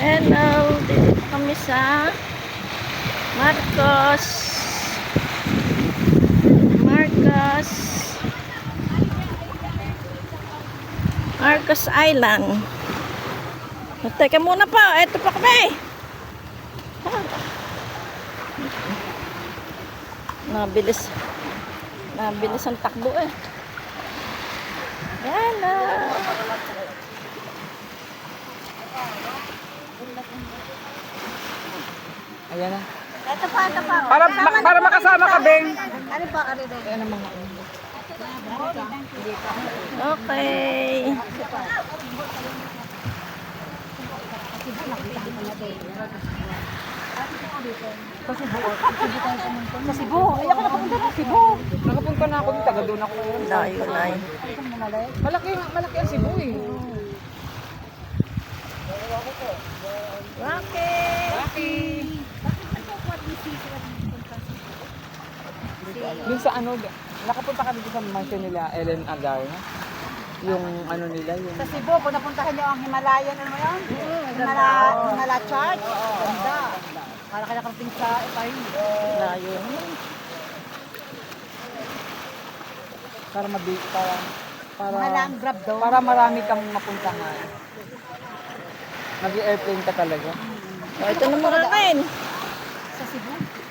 Hello, dito kami sa Marcos Island. Teka muna pa, eto pa kami. Nabilis ang takbo eh. Hello. Ayan na. Ito pa. Para makasama ka, Beng. Ano pa, ano din? Ayan ang mga Okay. Sa Cebu. Ayoko na pumunta sa Cebu. Nakapunta na ako dito, taga doon ako. Layo. Malaki ang Cebu eh. Okay. Doon sa ano, nakapunta ka dito sa mansion nila, Ellen Agar, no? Yung ano nila, yung... Sa Cebu, kung napuntahan niyo ang Himalayan, ano mo yun? Himala Church. Ganda. Para ka nakarating sa Ipahin. Layo. Para Mahalang grab daw. para marami kang mapuntahan. Nag-airplane ka talaga. Ito naman rin. Sa Cebu.